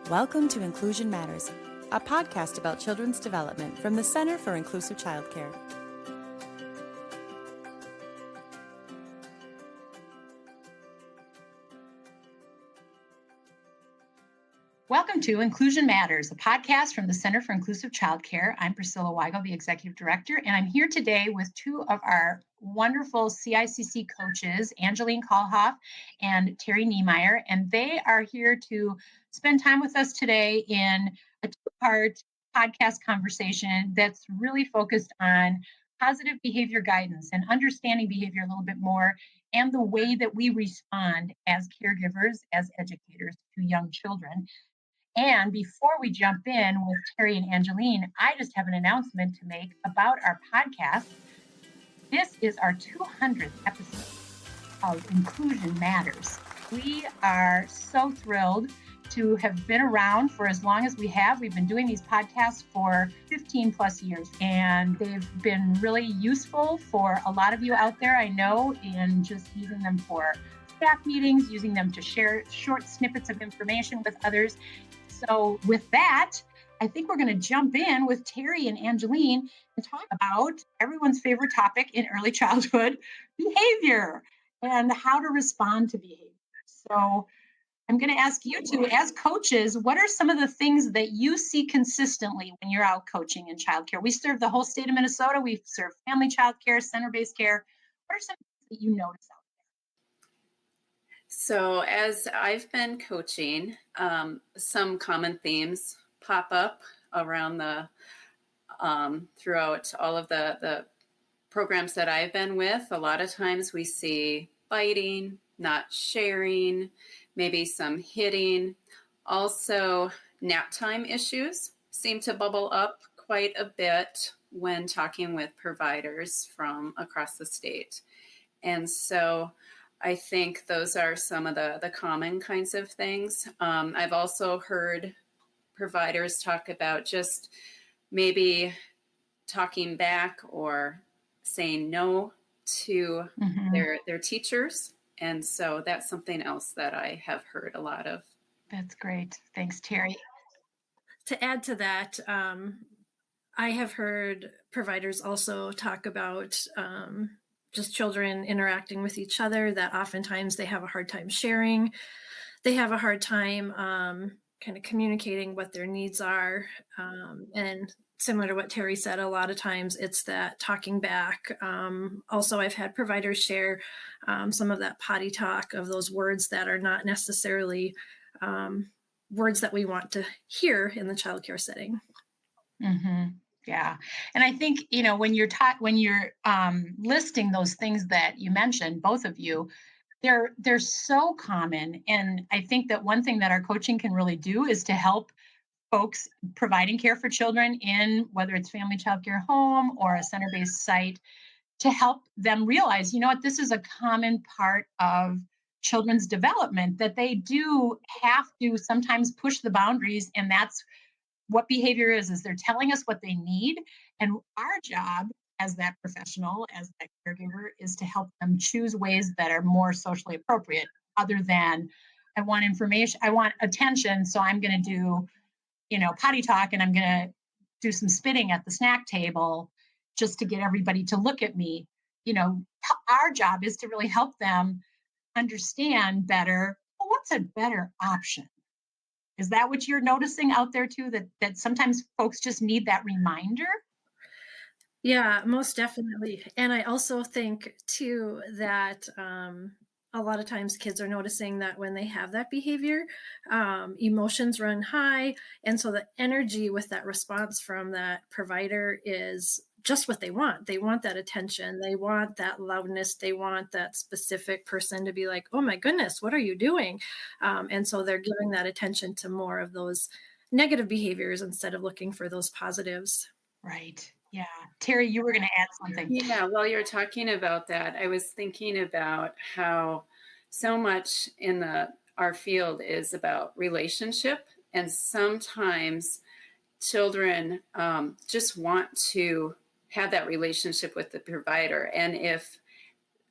Welcome to Inclusion Matters, a podcast about children's development from the Center for Inclusive Childcare. Welcome to Inclusion Matters, a podcast from the Center for Inclusive Childcare. I'm Priscilla Weigel, the Executive Director, and I'm here today with two of our wonderful CICC coaches, Angeline Kallhoff and Tari Niemeyer, and they are here to spend time with us today in a two-part podcast conversation that's really focused on positive behavior guidance and understanding behavior a little bit more and the way that we respond as caregivers, as educators to young children. And before we jump in with Tari and Angeline, I just have an announcement to make about our podcast. This is our 200th episode of Inclusion Matters. We are so thrilled to have been around for as long as we have. We've been doing these podcasts for 15 plus years, and they've been really useful for a lot of you out there, I know, in just using them for staff meetings, using them to share short snippets of information with others. So with that, I think we're going to jump in with Tari and Angeline and talk about everyone's favorite topic in early childhood, behavior, and how to respond to behavior. So I'm going to ask you two, as coaches, what are some of the things that you see consistently when you're out coaching in childcare? We serve the whole state of Minnesota. We serve family childcare, center-based care. What are some things that you notice out there? So as I've been coaching, some common themes pop up around throughout all of the programs that I've been with. A lot of times we see biting, not sharing, maybe some hitting. Also, nap time issues seem to bubble up quite a bit when talking with providers from across the state. And so I think those are some of the common kinds of things. I've also heard providers talk about just maybe talking back or saying no to their teachers. And so that's something else that I have heard a lot of. That's great. Thanks, Tari. To add to that, I have heard providers also talk about just children interacting with each other, that oftentimes they have a hard time sharing. They have a hard time kind of communicating what their needs are. And similar to what Tari said, a lot of times it's that talking back. Also, I've had providers share some of that potty talk of those words that are not necessarily words that we want to hear in the childcare setting. Mm-hmm. Yeah. And I think, when you're listing those things that you mentioned, both of you, they're so common. And I think that one thing that our coaching can really do is to help folks providing care for children in whether it's family child care home or a center-based site, to help them realize, this is a common part of children's development, that they do have to sometimes push the boundaries. And that's what behavior is they're telling us what they need. And our job as that professional, as that caregiver, is to help them choose ways that are more socially appropriate, other than I want information, I want attention, so I'm going to do, potty talk, and I'm going to do some spitting at the snack table just to get everybody to look at me. Our job is to really help them understand better, well, what's a better option? Is that what you're noticing out there too, that sometimes folks just need that reminder? Yeah, most definitely. And I also think too that a lot of times kids are noticing that when they have that behavior, emotions run high. And so the energy with that response from that provider is just what they want. They want that attention. They want that loudness. They want that specific person to be like, oh my goodness, what are you doing? And so they're giving that attention to more of those negative behaviors instead of looking for those positives. Right. Yeah. Tari, you were going to add something. Yeah, while you're talking about that, I was thinking about how so much in our field is about relationship. And sometimes children just want to have that relationship with the provider. And if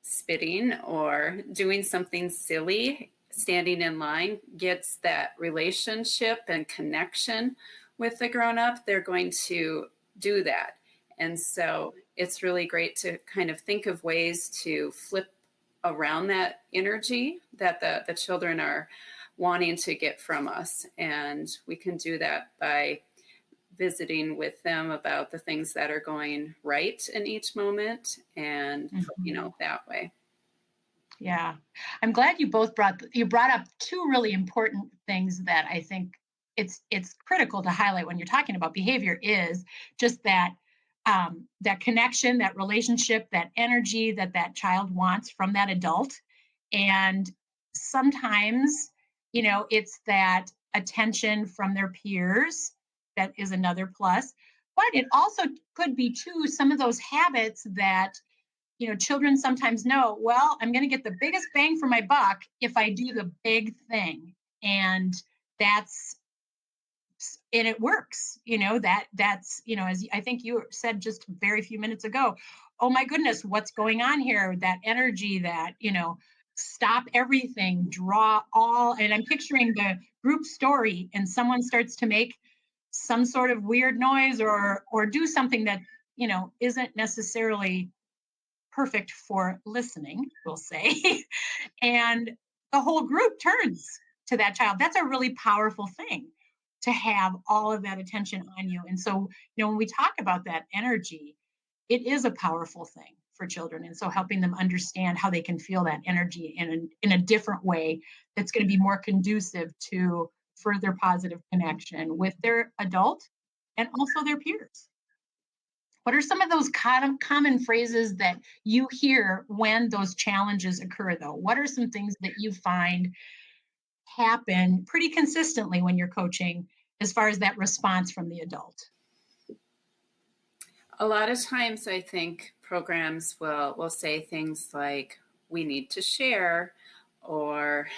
spitting or doing something silly standing in line gets that relationship and connection with the grown-up, they're going to do that. And so it's really great to kind of think of ways to flip around that energy that the children are wanting to get from us. And we can do that by visiting with them about the things that are going right in each moment, and that way. Yeah, I'm glad you both brought up two really important things that I think it's critical to highlight when you're talking about behavior, is just that that connection, that relationship, that energy that child wants from that adult. And sometimes, it's that attention from their peers that is another plus. But it also could be too some of those habits that children sometimes know, well, I'm going to get the biggest bang for my buck if I do the big thing. And that's, and it works, that's, as I think you said just very few minutes ago, oh my goodness, what's going on here? That energy that, stop everything, draw all, and I'm picturing the group story and someone starts to make some sort of weird noise or do something that, isn't necessarily perfect for listening, we'll say. And the whole group turns to that child. That's a really powerful thing, to have all of that attention on you. And so, when we talk about that energy, it is a powerful thing for children. And so helping them understand how they can feel that energy in a different way that's going to be more conducive to further positive connection with their adult and also their peers. What are some of those common phrases that you hear when those challenges occur, though? What are some things that you find happen pretty consistently when you're coaching as far as that response from the adult? A lot of times I think programs will say things like, we need to share, or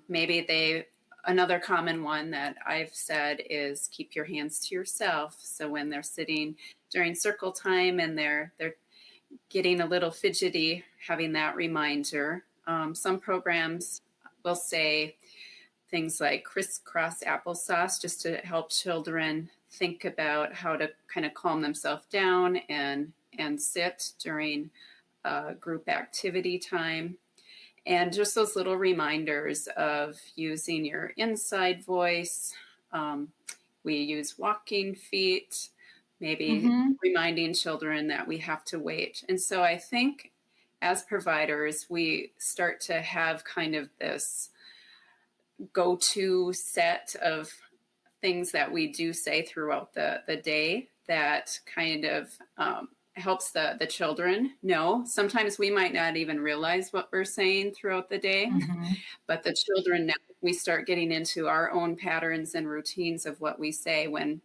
maybe another common one that I've said is, keep your hands to yourself. So when they're sitting during circle time and they're getting a little fidgety, having that reminder. Some programs will say things like crisscross applesauce, just to help children think about how to kind of calm themselves down and sit during group activity time. And just those little reminders of using your inside voice. We use walking feet, maybe reminding children that we have to wait. And so I think as providers, we start to have kind of this go-to set of things that we do say throughout the day that kind of helps the children know. Sometimes we might not even realize what we're saying throughout the day, but the children know. We start getting into our own patterns and routines of what we say when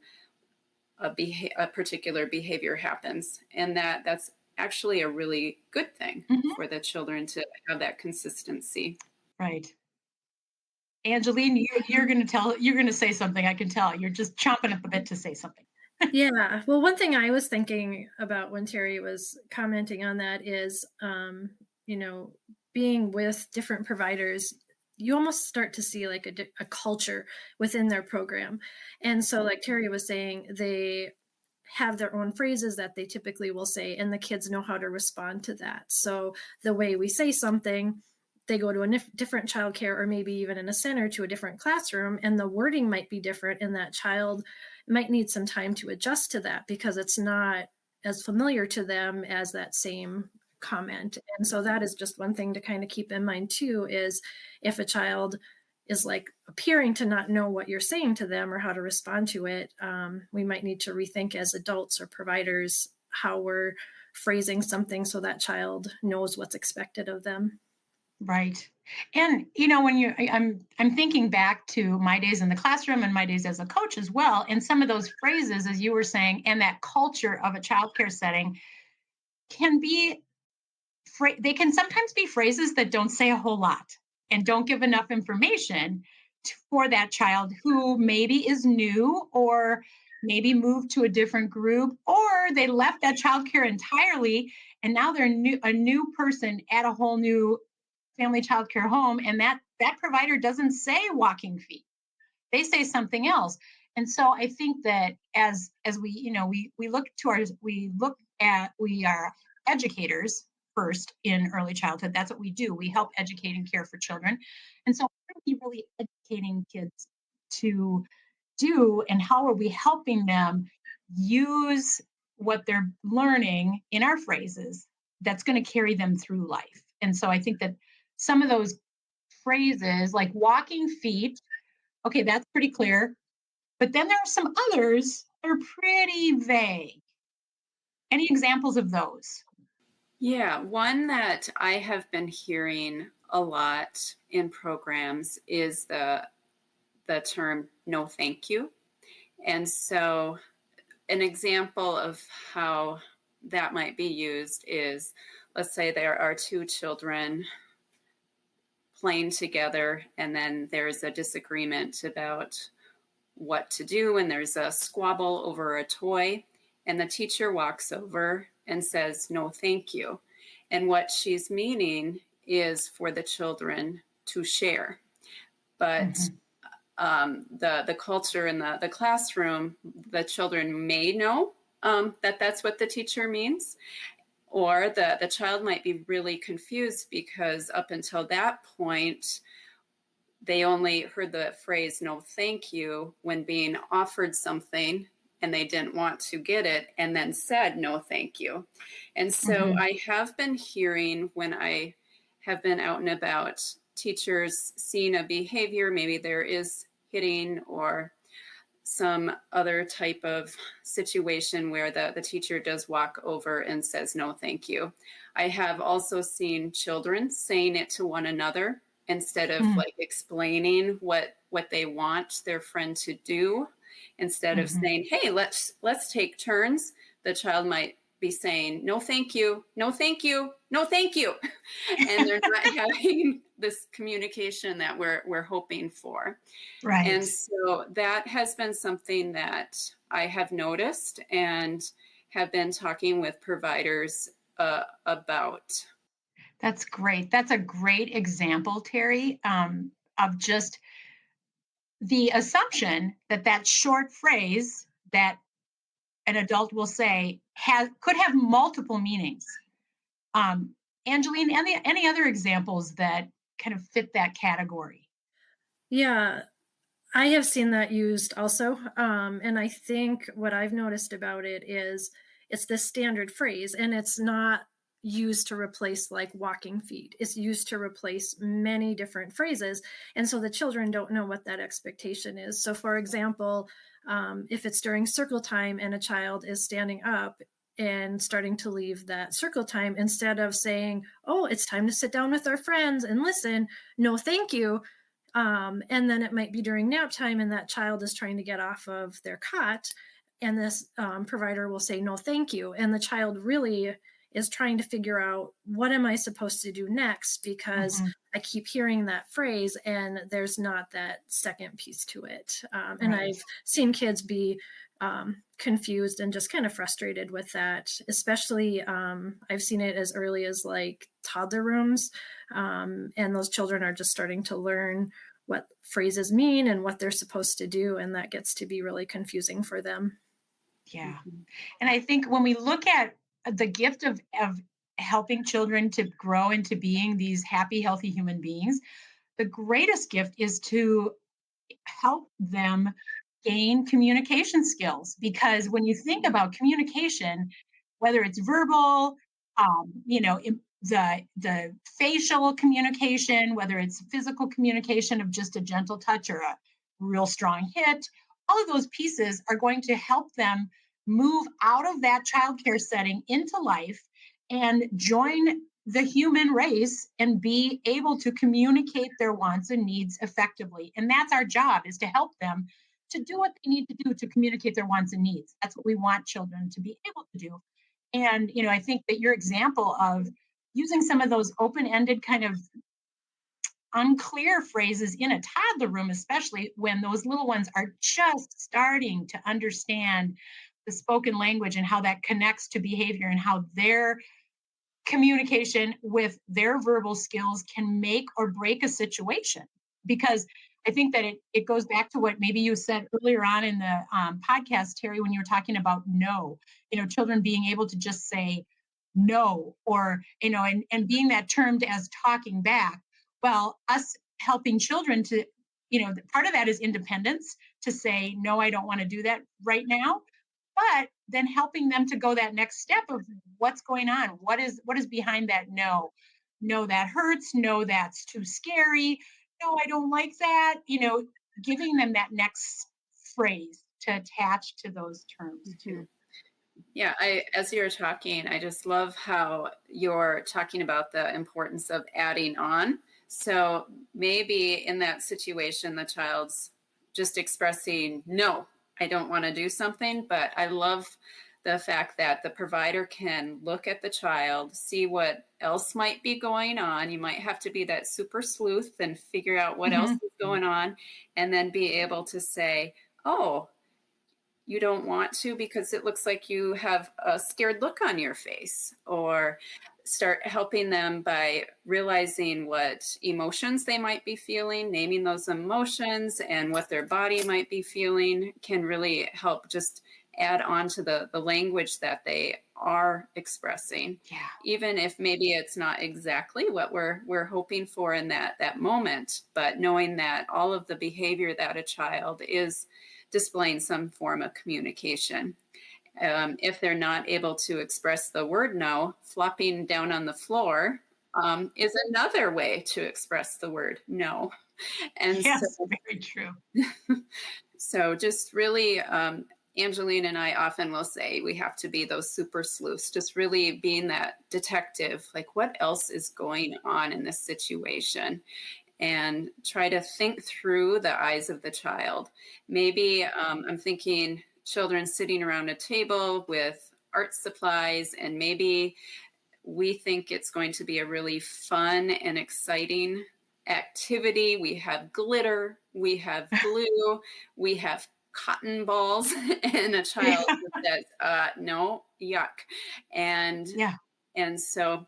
a particular behavior happens. And that's actually a really good thing for the children to have that consistency. Right. Angeline, you're going to say something. I can tell you're just chomping at the bit to say something. Yeah. Well, one thing I was thinking about when Tari was commenting on that is, being with different providers, you almost start to see like a culture within their program. And so like Tari was saying, they have their own phrases that they typically will say, and the kids know how to respond to that. So the way we say something, they go to a different childcare or maybe even in a center to a different classroom, and the wording might be different, and that child might need some time to adjust to that because it's not as familiar to them as that same comment. And so that is just one thing to kind of keep in mind too, is if a child is like appearing to not know what you're saying to them or how to respond to it, we might need to rethink as adults or providers how we're phrasing something so that child knows what's expected of them. Right. And when I'm thinking back to my days in the classroom and my days as a coach as well, and some of those phrases, as you were saying, and that culture of a childcare setting can be they can sometimes be phrases that don't say a whole lot and don't give enough information for that child who maybe is new or maybe moved to a different group, or they left that childcare entirely and now they're a new person at a whole new family childcare home, and that that provider doesn't say walking feet. They say something else. And so I think that as we, we are educators first in early childhood. That's what we do. We help educate and care for children. And so how are we really educating kids to do, and how are we helping them use what they're learning in our phrases that's going to carry them through life? And so I think that some of those phrases like walking feet, okay, that's pretty clear. But then there are some others that are pretty vague. Any examples of those? Yeah, one that I have been hearing a lot in programs is the term no thank you. And so an example of how that might be used is, let's say there are two children playing together, and then there's a disagreement about what to do, and there's a squabble over a toy, and the teacher walks over and says, no, thank you. And what she's meaning is for the children to share. But the culture in the classroom, the children may know that that's what the teacher means, or the child might be really confused because up until that point, they only heard the phrase no thank you when being offered something and they didn't want to get it, and then said no thank you. And so I have been hearing, when I have been out and about, teachers seeing a behavior, maybe there is hitting or some other type of situation where the teacher does walk over and says no thank you. I have also seen children saying it to one another instead of like explaining what they want their friend to do. Instead of saying, hey, let's take turns, the child might be saying, no, thank you, no, thank you, no, thank you. And they're not having this communication that we're hoping for. Right. And so that has been something that I have noticed and have been talking with providers about. That's great. That's a great example, Tari, of just the assumption that that short phrase that an adult will say could have multiple meanings. Angeline, any other examples that kind of fit that category? Yeah, I have seen that used also. And I think what I've noticed about it is it's this standard phrase, and it's not used to replace like walking feet. It's used to replace many different phrases. And so the children don't know what that expectation is. So for example, if it's during circle time and a child is standing up and starting to leave that circle time, instead of saying, oh, it's time to sit down with our friends and listen, no, thank you. And then it might be during nap time and that child is trying to get off of their cot, and this provider will say, no, thank you. And the child really is trying to figure out, what am I supposed to do next? Because I keep hearing that phrase and there's not that second piece to it. And I've seen kids be confused and just kind of frustrated with that, especially I've seen it as early as like toddler rooms. And those children are just starting to learn what phrases mean and what they're supposed to do. And that gets to be really confusing for them. Yeah. And I think when we look at the gift of helping children to grow into being these happy, healthy human beings, the greatest gift is to help them gain communication skills. Because when you think about communication, whether it's verbal, the facial communication, whether it's physical communication of just a gentle touch or a real strong hit, all of those pieces are going to help them move out of that childcare setting into life and join the human race and be able to communicate their wants and needs effectively. And that's our job, is to help them to do what they need to do to communicate their wants and needs. That's what we want children to be able to do. And, I think that your example of using some of those open-ended kind of unclear phrases in a toddler room, especially when those little ones are just starting to understand the spoken language and how that connects to behavior and how their communication with their verbal skills can make or break a situation. Because I think that it goes back to what maybe you said earlier on in the podcast, Terry, when you were talking about no, children being able to just say no, or, and being that termed as talking back. Well, us helping children to, part of that is independence, to say, no, I don't want to do that right now. But then helping them to go that next step of what's going on. What is behind that no? No, that hurts. No, that's too scary. No, I don't like that. Giving them that next phrase to attach to those terms too. Yeah, as you're talking, I just love how you're talking about the importance of adding on. So maybe in that situation, the child's just expressing, no, I don't want to do something, but I love the fact that the provider can look at the child, see what else might be going on. You might have to be that super sleuth and figure out what else is going on, and then be able to say, oh, you don't want to because it looks like you have a scared look on your face, or start helping them by realizing what emotions they might be feeling, naming those emotions and what their body might be feeling can really help just add on to the language that they are expressing. Yeah. Even if maybe it's not exactly what we're hoping for in that moment, but knowing that all of the behavior that a child is displaying some form of communication. If they're not able to express the word no, flopping down on the floor is another way to express the word no. And yes, very true. So just really, Angeline and I often will say we have to be those super sleuths, just really being that detective, like what else is going on in this situation, and try to think through the eyes of the child. Maybe I'm thinking children sitting around a table with art supplies, and maybe we think it's going to be a really fun and exciting activity. We have glitter, we have glue, we have cotton balls, and a child says, no, yuck. And so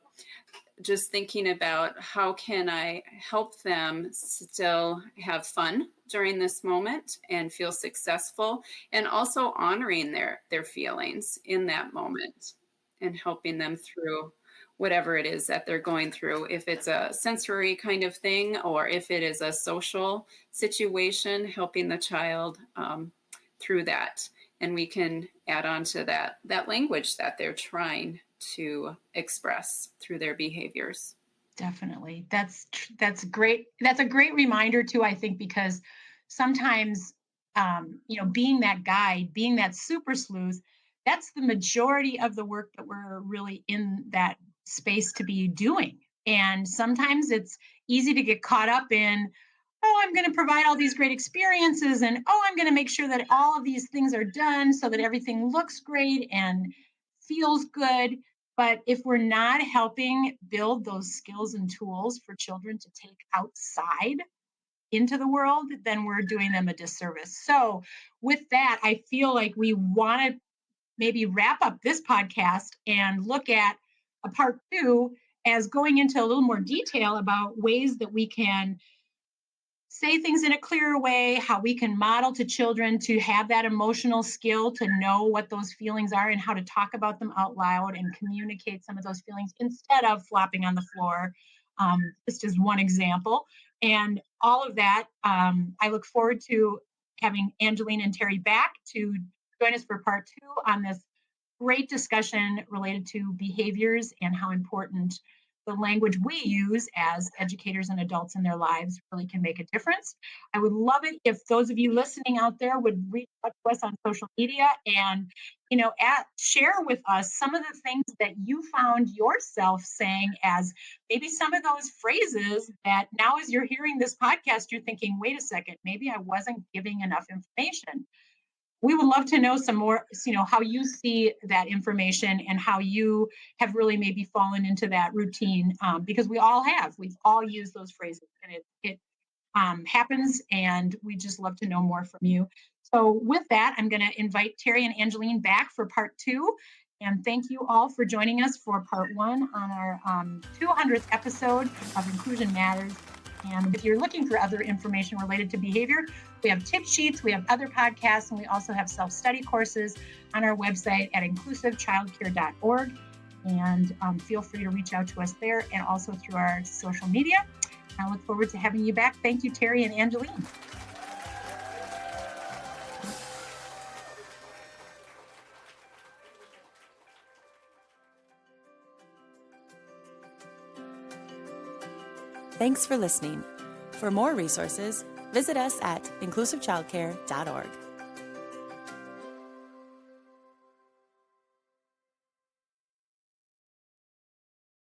just thinking about how can I help them still have fun during this moment and feel successful, and also honoring their feelings in that moment and helping them through whatever it is that they're going through, if it's a sensory kind of thing or if it is a social situation, helping the child through that. And we can add on to that language that they're trying to express through their behaviors. Definitely. That's great. That's a great reminder too, I think, because sometimes, being that guide, being that super sleuth, that's the majority of the work that we're really in that space to be doing. And sometimes it's easy to get caught up in, oh, I'm going to provide all these great experiences, and oh, I'm going to make sure that all of these things are done so that everything looks great and feels good. But if we're not helping build those skills and tools for children to take outside into the world, then we're doing them a disservice. So with that, I feel like we want to maybe wrap up this podcast and look at a part 2 as going into a little more detail about ways that we can say things in a clearer way, how we can model to children to have that emotional skill to know what those feelings are and how to talk about them out loud and communicate some of those feelings instead of flopping on the floor. Just as one example. And all of that, I look forward to having Angeline and Tari back to join us for part 2 on this great discussion related to behaviors and how important the language we use as educators and adults in their lives really can make a difference. I would love it if those of you listening out there would reach out to us on social media and, share with us some of the things that you found yourself saying as maybe some of those phrases that now as you're hearing this podcast, you're thinking, wait a second, maybe I wasn't giving enough information. We would love to know some more, how you see that information and how you have really maybe fallen into that routine, because we've all used those phrases, and it happens, and we just love to know more from you. So with that, I'm going to invite Tari and Angeline back for part 2, And thank you all for joining us for part 1 on our 200th episode of Inclusion Matters. And if you're looking for other information related to behavior, we have tip sheets, we have other podcasts, and we also have self-study courses on our website at inclusivechildcare.org. And feel free to reach out to us there and also through our social media. I look forward to having you back. Thank you, Tari and Angeline. Thanks for listening. For more resources, visit us at inclusivechildcare.org.